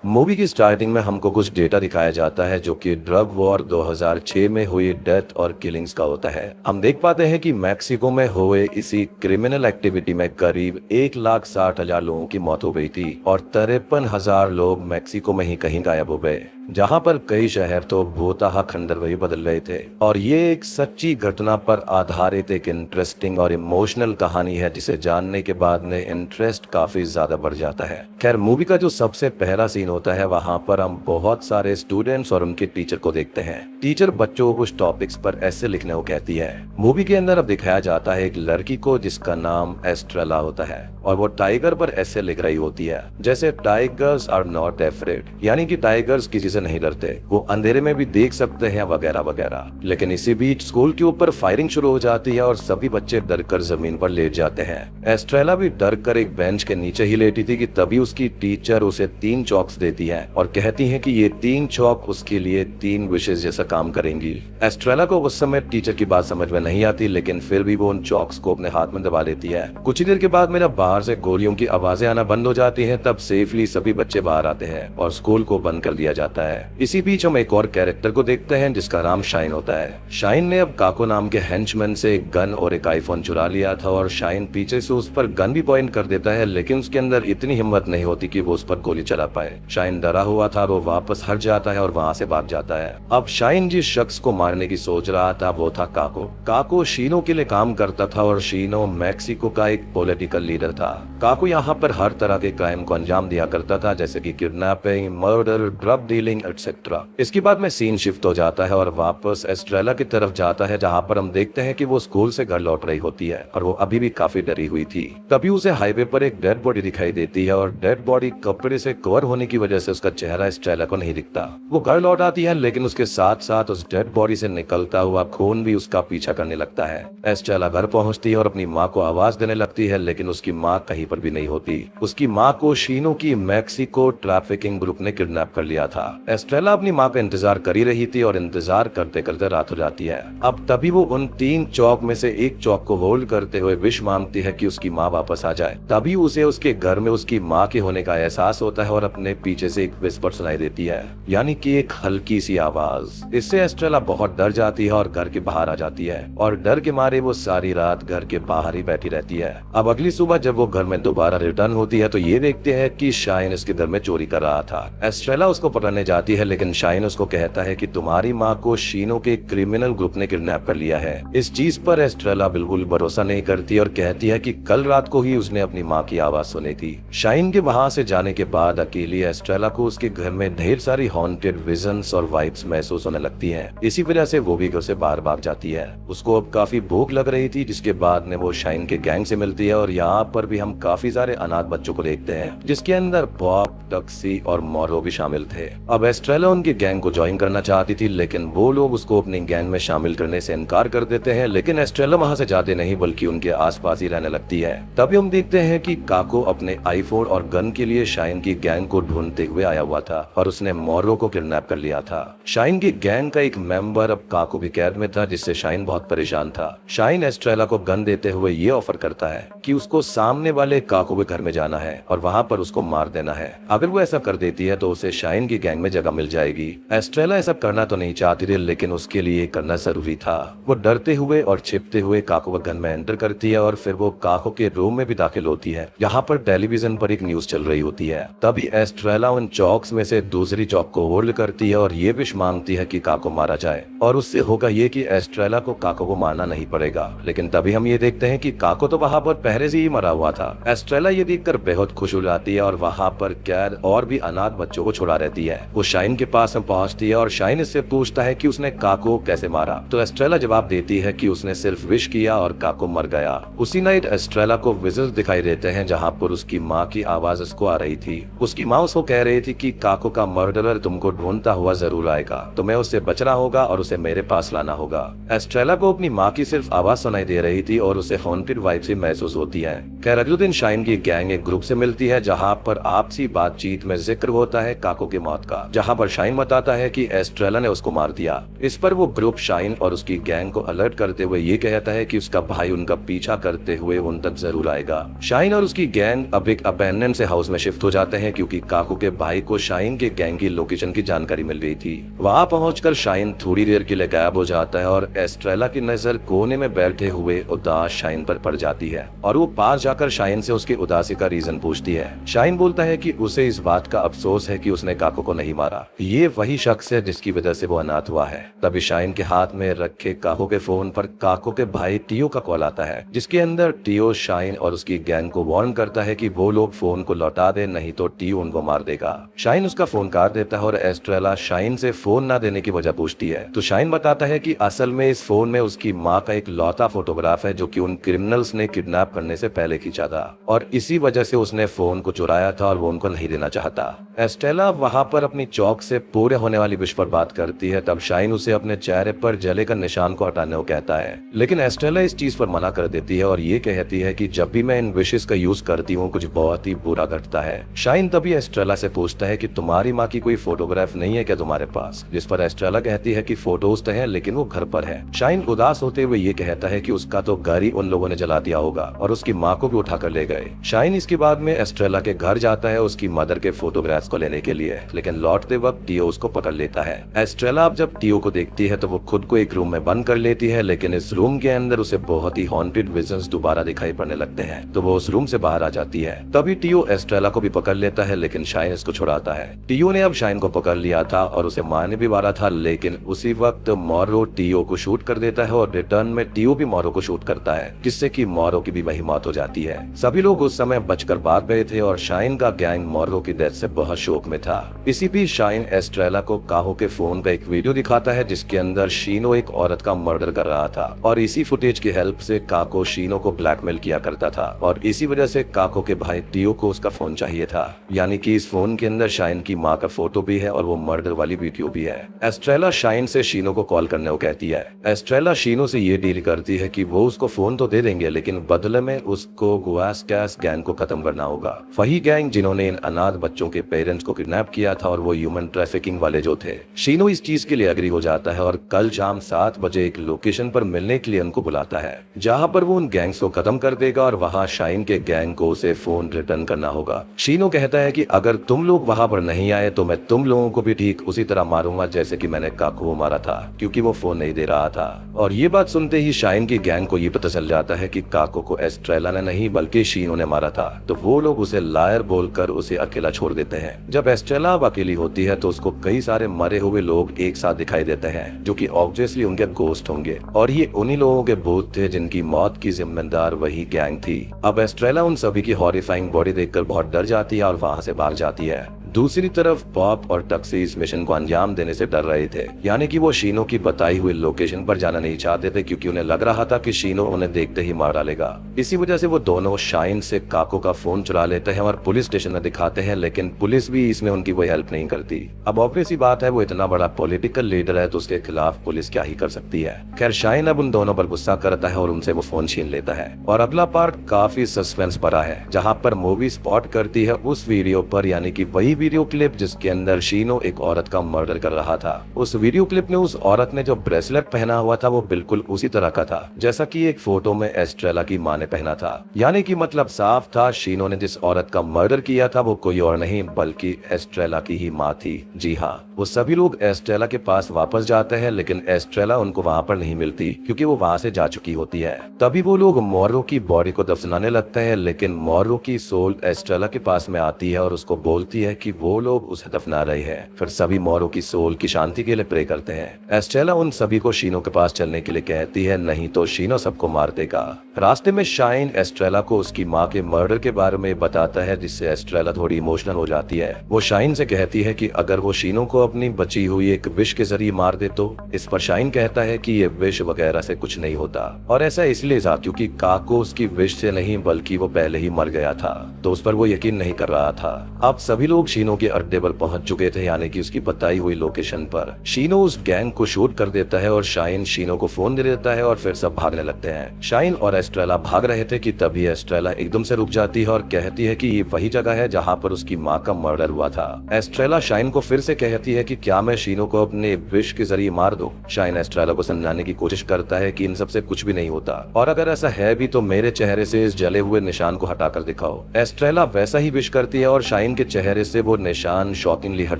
Movie की starting में हमको कुछ डेटा दिखाया जाता है जो कि ड्रग वॉर 2006 में हुई डेथ और किलिंग्स का होता है। हम देख पाते हैं कि मैक्सिको में हुए इसी क्रिमिनल एक्टिविटी में करीब 1,60,000 लोगों की मौत हो गई थी और 53,000 लोग मैक्सिको में ही कहीं गायब हो गए, जहां पर कई शहर तो भूतहा खंडर में बदल गए थे। और ये एक सच्ची घटना पर आधारित एक इंटरेस्टिंग और इमोशनल कहानी है जिसे जानने के बाद में इंटरेस्ट काफी ज्यादा बढ़ जाता है। खैर, मूवी का जो सबसे पहला सीन होता है वहां पर हम बहुत सारे स्टूडेंट्स और उनके टीचर को देखते हैं। टीचर बच्चों को कुछ टॉपिक्स पर ऐसे लिखने को कहती है। मूवी के अंदर अब दिखाया जाता है एक लड़की को जिसका नाम एस्ट्रेला होता है और वो टाइगर पर ऐसे लिख रही होती है जैसे टाइगर्स आर नॉट एफ्रेड, यानी कि टाइगर्स किसी से नहीं डरते, वो अंधेरे में भी देख सकते हैं वगैरह वगैरह। लेकिन इसी बीच स्कूल के ऊपर फायरिंग शुरू हो जाती है और सभी बच्चे डरकर जमीन पर लेट जाते हैं। एस्ट्रेला भी डर कर एक बेंच के नीचे ही लेटी थी कि तभी उसकी टीचर उसे 3 चॉक्स देती है और कहती है कि ये 3 चॉक उसके लिए 3 विशेष जैसा काम करेंगी। एस्ट्रेला को उस समय टीचर की बात समझ में नहीं आती, लेकिन फिर भी वो उन चॉक्स को अपने हाथ में दबा लेती है। कुछ ही देर के बाद मेरा बाहर से गोलियों की आवाजें आना बंद हो जाती है। तब सेफली सभी बच्चे बाहर आते हैं और स्कूल को बंद कर दिया जाता है। इसी बीच हम एक और कैरेक्टर को देखते हैं जिसका नाम शाइन होता है। शाइन ने अब काको नाम के हेंचमैन से एक गन और एक आईफोन चुरा लिया था और शाइन पीछे से उस पर गन भी पॉइंट कर देता है, लेकिन उसके अंदर इतनी हिम्मत नहीं होती कि वो उस पर गोली चला पाए। शाइन डरा हुआ था, वो वापस हट जाता है और वहाँ से भाग जाता है। अब शाइन जिस शख्स को मारने की सोच रहा था वो था काको। काको शीनो के लिए काम करता था और शीनो मैक्सिको का एक पॉलिटिकल लीडर था। काको यहाँ पर हर तरह के क्राइम को अंजाम दिया करता था, जैसे कि kidnapping, murder, drug dealing etcetera. इसके बाद में सीन शिफ्ट हो जाता है और वापस एस्ट्रेला की तरफ जाता है, जहाँ पर हम देखते हैं कि वो स्कूल से घर लौट रही होती है और वो अभी भी काफी डरी हुई थी। तभी उसे हाईवे पर एक डेड बॉडी दिखाई देती है और डेड बॉडी कपड़े से कवर होने की वजह से उसका चेहरा एस्ट्रेला को नहीं दिखता। वो घर लौट आती है, लेकिन उसके साथ साथ उस डेड बॉडी से निकलता हुआ खून भी उसका पीछा करने लगता है। एस्ट्रेला घर पहुंचती है और अपनी माँ को आवाज देने लगती है, लेकिन उसकी माँ कहीं पर भी नहीं होती। उसकी माँ को शीनो की मैक्सिको ट्रैफिकिंग ग्रुप ने किडनैप कर लिया था। एस्ट्रेला अपनी माँ का इंतजार कर ही रही थी और इंतजार करते करते रात हो जाती है। अब तभी वो उन 3 चौक में से एक चौक को होल्ड करते हुए विश मांगती है कि उसकी माँ वापस आ जाए। तभी उसे उसके घर में उसकी माँ के होने का एहसास होता है और अपने पीछे से एक विस्पर सुनाई देती है, यानी कि एक हल्की सी आवाज। इससे एस्ट्रेला बहुत डर जाती है और घर के बाहर आ जाती है और डर के मारे वो सारी रात घर के बाहर ही बैठी रहती है। अब अगली सुबह जब वो घर में दोबारा रिटर्न होती है तो ये देखते हैं कि शाइन इसके घर में चोरी कर रहा था। एस्ट्रेला उसको पकड़ने जाती है, लेकिन शाइन उसको कहता है कि तुम्हारी माँ को शीनो के क्रिमिनल ग्रुप ने किडनैप कर लिया है। इस चीज पर एस्ट्रेला बिल्कुल भरोसा नहीं करती और कहती है कि कल रात को ही उसने अपनी माँ की आवाज सुनी थी। शाइन के वहां से जाने के बाद अकेली एस्ट्रेला को उसके घर में ढेर सारी हॉन्टेड विजन्स और वाइब्स महसूस होने लगती हैं। इसी वजह से वो भी घर से बाहर भाग जाती है। उसको अब काफी भूख लग रही थी, जिसके बाद में वो शाइन के गैंग से मिलती है और यहाँ पर भी हम काफी सारे अनाथ बच्चों को देखते हैं, जिसके अंदर बॉब, टक्सी और मोरो भी शामिल थे। अब एस्ट्रेला उनके गैंग को ज्वाइन करना चाहती थी, लेकिन वो लोग उसको अपनी गैंग में शामिल करने से इनकार कर देते हैं। लेकिन एस्ट्रेला वहां से जाते नहीं बल्कि उनके आसपास ही रहने लगती है। तभी हम देखते हैं कि काको अपने आईफोन और गन के लिए शाइन की गैंग को ढूंढते हुए आया हुआ था और उसने मोरो को किडनैप कर लिया था। शाइन की गैंग का एक मेंबर अब काको की कैद में था, जिससे शाइन बहुत परेशान था। शाइन एस्ट्रेला को गन देते हुए ये ऑफर करता है कि उसको सामने वाले काको के घर में जाना है और वहां पर उसको मार देना है। अगर वो ऐसा कर देती है तो उसे शाइन की गैंग में जगह मिल जाएगी। एस्ट्रेला ऐसा करना तो नहीं चाहती थी, लेकिन उसके लिए करना जरूरी था। वो डरते हुए और छिपते हुए काको के घर में एंटर करती है और फिर वो काको के रूम में भी दाखिल होती है। यहाँ पर टेलीविजन पर एक न्यूज चल रही होती है। तभी एस्ट्रेला उन चौक्स में से दूसरी चौक को होल्ड करती है और ये विश मांगती है कि काको मारा जाए और उससे होगा ये कि एस्ट्रेला को काको को मारना नहीं पड़ेगा। लेकिन तभी हम ये देखते हैं कि काको तो वहाँ पर पहले से ही मरा हुआ था। एस्ट्रेला ये देखकर बेहद खुश हो जाती है और वहाँ पर कैद और भी अनाथ बच्चों को छुड़ा रहती है। वो शाइन के पास में पहुंचती है और शाइन इससे पूछता है कि उसने काको कैसे मारा। तो एस्ट्रेला जवाब देती है कि उसने सिर्फ विश किया और काको मर गया। उसी नाइट एस्ट्रेला को विजल्स दिखाई देते हैं, जहाँ पर उसकी माँ की आवाज उसको आ रही थी। उसकी माँ उसको कह रही थी कि काको का मर्डरर तुमको ढूंढता हुआ जरूर आएगा, तुम्हें उससे बचना होगा और उसे मेरे पास लाना होगा। एस्ट्रेला को अपनी माँ की सिर्फ आवाज सुनाई दे रही थी और उसे हॉन्टेड वाइब से महसूस होती है। खैर अगले दिन शाइन की गैंग एक ग्रुप से मिलती है, जहाँ पर आपसी बातचीत में जिक्र होता है काको की मौत का, जहाँ पर शाइन बताता है कि एस्ट्रेला ने उसको मार दिया। इस पर वो ग्रुप शाइन और उसकी गैंग को अलर्ट करते हुए ये कहता है कि उसका भाई उनका पीछा करते हुए उन तक जरूर आएगा। शाइन और उसकी गैंग अब एक अबैंडन से हाउस में शिफ्ट हो जाते हैं, क्योंकि काको काको के भाई को शाइन के गैंग की लोकेशन की जानकारी मिल रही थी। वहां पहुंचकर शाइन थोड़ी देर के लिए गायब हो जाता है और एस्ट्रेला की नजर कोने में बैठे हुए उदास शाइन पर पड़ जाती है और वो पास जाकर शाइन से उसकी उदासी का रीजन पूछती है। शाइन बोलता है कि उसे इस बात का अफसोस है कि उसने काको को नहीं मारा। ये वही शख्स है जिसकी वजह से वो अनाथ हुआ है। तभी शाइन के हाथ में रखे काको के फोन पर काको के भाई टियो का कॉल आता है, जिसके अंदर टियो शाइन और उसकी गैंग को वार्न करता है कि वो लोग फोन को लौटा दे, नहीं तो टियो उनको मार देगा। शाइन उसका फोन काट देता है और एस्ट्रेला शाइन से फोन ना देने की वजह पूछती है तो शाइन बताता है कि असल में इस फोन में उसकी माँ का एक लौता फोटोग्राफ है जो कि उन क्रिमिनल्स ने किडनैप करने से पहले खींचा था और इसी वजह से उसने फोन को चुराया था और वो उनको नहीं देना चाहता। एस्ट्रेला वहां पर अपनी चौक से पूरे होने वाली विश पर बात करती है। तब शाइन उसे अपने चेहरे पर जले का निशान को हटाने को कहता है, लेकिन एस्ट्रेला इस चीज पर मना कर देती है और ये कहती है कि जब भी मैं इन विशेस का यूज करती हूँ कुछ बहुत ही बुरा घटता है। शाइन तभी एस्ट्रेला से पूछता है कि तुम्हारी माँ की कोई फोटोग्राफ नहीं है क्या तुम्हारे पास, जिस पर एस्ट्रेला कहती है कि फोटोज तो है लेकिन वो घर पर है। शाइन उदास होते हुए ये कहता है कि उसका तो घर ही उन लोगों ने जला दिया होगा और उसकी माँ को भी उठा कर ले गए। शाइन इसके बाद में एस्ट्रेला के घर जाता है उसकी मदर के फोटोग्राफ्स को लेने के लिए, लेकिन लौटते वक्त टियो उसको पकड़ लेता है। एस्ट्रेला अब जब टियो को देखती है तो वो खुद को एक रूम में बंद कर लेती है, लेकिन इस रूम के अंदर उसे बहुत ही हॉन्टेड विजन्स दोबारा दिखाई पड़ने लगते हैं तो वो उस रूम से बाहर आ जाती है। तभी टियो एस्ट्रेला को भी पकड़ लेता है, लेकिन शाइन इसको छुड़ाता है। टियो ने अब शाइन को पकड़ लिया था और उसे मारने भी वाला था, लेकिन उसी वक्त मोरो टियो को शूट कर देता है और रिटर्न में टियो भी मोरो को शूट करता है, जिससे कि मोरो की भी वही मौत हो जाती है। सभी लोग उस समय बचकर भाग गए थे और शाइन का गैंग मोरो की डेथ से बहुत शोक में था। इसी बीच शाइन एस्ट्रेला को काहो के फोन का एक वीडियो दिखाता है जिसके अंदर शीनो एक औरत का मर्डर कर रहा था और इसी फुटेज की हेल्प से काको शीनो को ब्लैकमेल किया करता था और इसी वजह से काको के भाई टियो को उसका फोन चाहिए था। यानी कि इस फोन के अंदर शाइन की माँ का फोटो भी है और वो मर्डर वाली वीडियो भी है। एस्ट्रेला शाइन से शीनो को कॉल करने को कहती है। एस्ट्रेला शीनो से ये डील करती है कि वो उसको फोन तो दे देंगे लेकिन बदले में उसको गुआस्कैस गैंग को खत्म करना होगा। वही गैंग जिन्होंने इन अनाथ बच्चों के पेरेंट्स को किडनैप किया था और वो ह्यूमन ट्रैफिकिंग वाले जो थे। शीनो इस चीज के लिए एग्री हो जाता है और कल शाम 7 बजे एक लोकेशन पर मिलने के लिए उनको बुलाता है जहां पर वो उन गैंग्स को खत्म कर देगा और वहां शाइन के गैंग को उसे फोन रिटर्न करना होगा। शीनो कहता है कि अगर तुम लोग वहां पर नहीं आए तो मैं तुम लोगों को भी ठीक उसी तरह मारूंगा जैसे कि मैंने काको को मारा था, क्योंकि वो फोन नहीं दे रहा था। और ये बात सुनते ही शाइन की गैंग को ये पता चल जाता है कि काको को एस्ट्रेला ने नहीं बल्कि शीनो ने मारा था, तो वो लोग उसे लायर बोलकर उसे अकेला छोड़ देते हैं। जब एस्ट्रेला अब अकेली होती है तो उसको कई सारे मरे हुए लोग एक साथ दिखाई देते हैं जो कि ऑब्वियसली उनके गोस्ट होंगे और ये उन्हीं लोगों के भूत थे जिनकी मौत की जिम्मेदार वही गैंग थी। अब एस्ट्रेला उन सभी की हॉरिफाइंग बॉडी देखकर बहुत डर जाती है और वहां से बाहर जाती है। दूसरी तरफ पॉप और टक्सी इस मिशन को अंजाम देने से डर रहे थे, यानी कि वो शीनो की बताई हुई लोकेशन पर जाना नहीं चाहते थे क्योंकि उन्हें लग रहा था कि शीनो उन्हें देखते ही मार डालेगा। इसी वजह से वो दोनों शाइन से काको का फोन चुरा लेते हैं और पुलिस स्टेशन में दिखाते हैं, लेकिन पुलिस भी इसमें उनकी कोई हेल्प नहीं करती। अब ऑब्वियस सी बात है वो इतना बड़ा पॉलिटिकल लीडर है तो उसके खिलाफ पुलिस क्या ही कर सकती है। खैर शाइन अब उन दोनों पर गुस्सा करता है और उनसे वो फोन छीन लेता है। और अगला पार्ट काफी सस्पेंस भरा है जहाँ पर मूवी स्पॉट करती है उस वीडियो पर, यानी कि वही वीडियो क्लिप जिसके अंदर शीनो एक औरत का मर्डर कर रहा था। उस वीडियो क्लिप में उस औरत ने जो ब्रेसलेट पहना हुआ था वो बिल्कुल उसी तरह का था जैसा कि एक फोटो में एस्ट्रेला की माँ ने पहना था। यानी कि मतलब साफ था शीनो ने जिस औरत का मर्डर किया था वो कोई और नहीं बल्कि एस्ट्रेला की ही माँ थी। जी हाँ, वो सभी लोग एस्ट्रेला के पास वापस जाते हैं लेकिन एस्ट्रेला उनको वहाँ पर नहीं मिलती क्योंकि वो वहाँ से जा चुकी होती है। तभी वो लोग मोरो की बॉडी को दफनाने लगते हैं, लेकिन मोरो की सोल एस्ट्रेला के पास में आती है और उसको बोलती है कि वो लोग उसे दफना रहे हैं। फिर सभी मोरो की सोल की शांति के लिए प्रे करते हैं। एस्ट्रेला उन सभी को शीनो के पास चलने के लिए कहती है, नहीं तो शीनो सबको मार देगा। रास्ते में शाइन एस्ट्रेला को उसकी माँ के मर्डर के बारे में बताता है जिससे एस्ट्रेला थोड़ी इमोशनल हो जाती है। वो शाइन से कहती है कि अगर वो शीनो को अपनी बची हुई एक विश के जरिए मार दे तो। इस पर शाइन कहता है कि ये विश वगैरह से कुछ नहीं होता और ऐसा इसलिए था क्योंकि काको उसकी विश से नहीं बल्कि वो पहले ही मर गया था, तो उस पर वो यकीन नहीं कर रहा था। अब सभी लोग शीनो के अड्डे पर पहुंच चुके थे, यानी कि उसकी बताई हुई लोकेशन पर। शीनो उस गैंग को शूट कर देता है और शाइन शीनो को फोन दे देता है और फिर सब भागने लगते हैं। शाइन और एस्ट्रेला भाग रहे थे कि तभी एस्ट्रेला एकदम से रुक जाती है और कहती है कि ये वही जगह है जहाँ पर उसकी माँ का मर्डर हुआ था। एस्ट्रेला शाइन को फिर से कहती है कि क्या मैं शीनो को अपने विश के जरिए मार दूं। शाइन एस्ट्रेला को समझाने की कोशिश करता है कि इन सबसे कुछ भी नहीं होता और अगर ऐसा है भी तो मेरे चेहरे से इस जले हुए निशान को हटाकर दिखाओ। एस्ट्रेला वैसा ही विश करती है और शाइन के चेहरे से वो वो निशान शॉकिंगली हट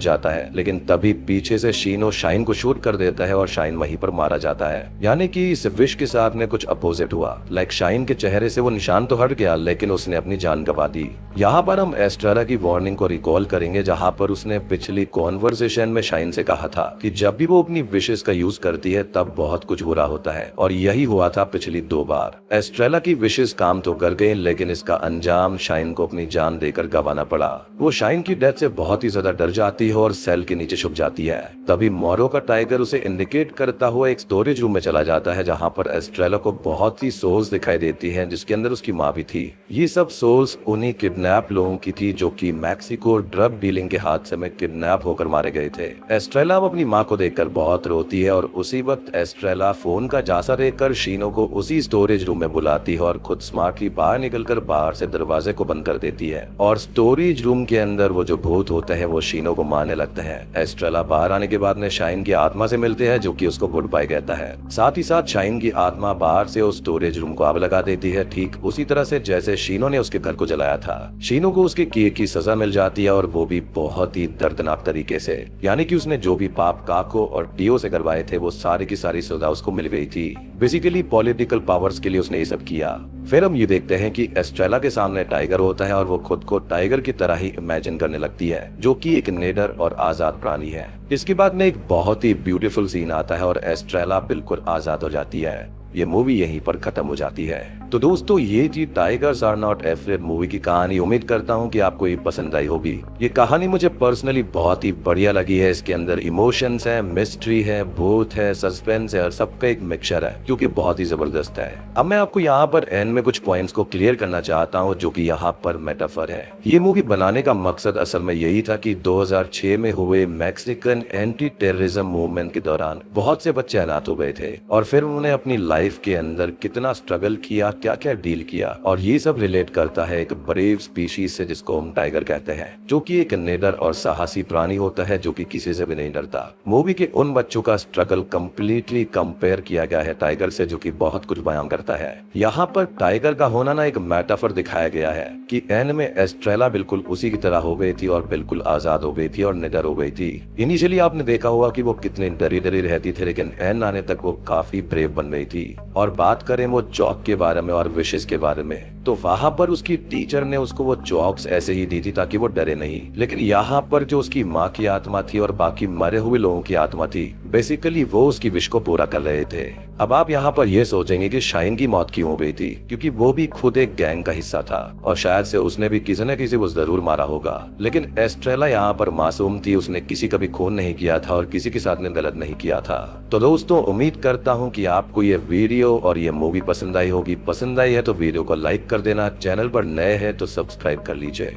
जाता है, लेकिन तभी पीछे से शीनो शाइन को शूट कर देता है और शाइन वहीं पर मारा जाता है। यानी कि इस विश के साथ में कुछ अपोजिट हुआ। लाइक शाइन के चेहरे से वो निशान तो हट गया, लेकिन उसने अपनी जान गंवा दी। यहाँ पर हम एस्ट्रेला की वार्निंग को रिकॉल करेंगे, जहाँ पर उसने पिछली कॉन्वर्सेशन में शाइन से कहा था कि जब भी वो अपनी विशेस का यूज करती है तब बहुत कुछ बुरा होता है, और यही हुआ था पिछली 2 बार। एस्ट्रेला की विशेस काम तो कर गई, लेकिन इसका अंजाम शाइन को अपनी जान देकर गंवाना पड़ा। वो शाइन की डेथ से बहुत ही ज्यादा डर जाती है और सेल के नीचे छुप जाती है। तभी मोरो का टाइगर उसे इंडिकेट करता हुआ एक स्टोरेज रूम में चला जाता है, जहाँ पर एस्ट्रेला को बहुत ही सोल्स दिखाई देती है, जिसके अंदर उसकी माँ भी थी। ये सब सोल्स उन्हीं किडनैप लोगों की थी जो कि मैक्सिको ड्रग डीलिंग के हादसे में किडनैप होकर मारे गए थे। एस्ट्रेला अब अपनी माँ को देखकर बहुत रोती है और उसी वक्त एस्ट्रेला फोन का जासा देकर शीनो को उसी स्टोरेज रूम में बुलाती है और खुद स्मार्टली बाहर निकलकर बाहर से दरवाजे को बंद कर देती है। और स्टोरेज रूम के अंदर वो जो भूत होता है वो शीनो को मारने लगता है। एस्ट्रेला बाहर आने के बाद में शाइन की आत्मा से मिलते हैं, जो कि उसको गुड बाय कहता है। साथ ही साथ शाइन की आत्मा बाहर से उस स्टोरेज रूम को आग लगा देती है, ठीक उसी तरह से जैसे शीनो ने उसके घर को जलाया था। शीनो को उसके किए की सजा मिल जाती है, और वो भी बहुत ही दर्दनाक तरीके से। यानी कि उसने जो भी पाप काको और टीओ से करवाए थे वो सारी की सारी सजा उसको मिल गई थी। बेसिकली पॉलिटिकल पावर्स के लिए उसने ये सब किया। फिर हम ये देखते हैं कि एस्ट्रेला के सामने टाइगर होता है और वो खुद को टाइगर की तरह ही इमेजिन करने लगती है, जो कि एक निडर और आजाद प्राणी है। इसके बाद में एक बहुत ही ब्यूटीफुल सीन आता है और एस्ट्रेला बिल्कुल आजाद हो जाती है। ये मूवी यहीं पर खत्म हो जाती है। तो दोस्तों, ये थी tigers are not afraid movie की कहानी। उम्मीद करता हूँ कि आपको ये पसंद आई होगी। ये कहानी मुझे पर्सनली बहुत ही बढ़िया लगी है। इसके अंदर इमोशंस है, मिस्ट्री है, भूत है, सस्पेंस है और सबका एक मिक्सचर है, जो कि बहुत ही जबरदस्त है। अब मैं आपको यहाँ पर एंड में कुछ पॉइंट्स को क्लियर करना चाहता हूँ, जो कि यहाँ पर मेटाफर है। ये मूवी बनाने का मकसद असल में यही था कि 2006 में हुए मैक्सिकन एंटी टेररिज्म मूवमेंट के दौरान बहुत से बच्चे अनाथ हो गए थे, और फिर उन्होंने अपनी लाइफ के अंदर कितना स्ट्रगल किया, क्या क्या डील किया, और ये सब रिलेट करता है एक ब्रेव स्पीशीज से, जिसको हम टाइगर कहते हैं, जो कि एक निडर और साहसी प्राणी होता है, जो कि किसी से भी नहीं डरता। मूवी के उन बच्चों का स्ट्रगल कम्प्लीटली कंपेयर किया गया है टाइगर से, जो कि बहुत कुछ बयान करता है। यहाँ पर टाइगर का होना ना एक मेटाफर दिखाया गया है कि एंड में एस्ट्रेला बिल्कुल उसी की तरह हो गई थी और बिल्कुल आजाद हो गई थी और निडर हो गई थी। इनिशियली आपने देखा होगा कि वो कितनी डरी डरी रहती थी, लेकिन एंड आने तक वो काफी ब्रेव बन गई थी। और बात करें वो चौक के बारे में और विशेष के बारे में, तो वहां पर उसकी टीचर ने उसको वो चौक्स ऐसे ही दी थी ताकि वो डरे नहीं। लेकिन यहाँ पर जो उसकी माँ की आत्मा थी और बाकी मरे हुए लोगों की आत्मा थी, बेसिकली वो उसकी विश को पूरा कर रहे थे। अब आप यहाँ पर ये सोचेंगे कि शाइन की मौत क्यों हो गई थी, क्योंकि वो भी खुद एक गैंग का हिस्सा था और शायद से उसने भी किसी न किसी को जरूर मारा होगा। लेकिन एस्ट्रेला यहाँ पर मासूम थी, उसने किसी का भी खून नहीं किया था और किसी के साथ ने गलत नहीं किया था। तो दोस्तों, उम्मीद करता हूँ कि आपको ये वीडियो और ये मूवी पसंद आई होगी। पसंद आई है तो वीडियो को लाइक कर देना, चैनल पर नए हैं तो सब्सक्राइब कर लीजिए।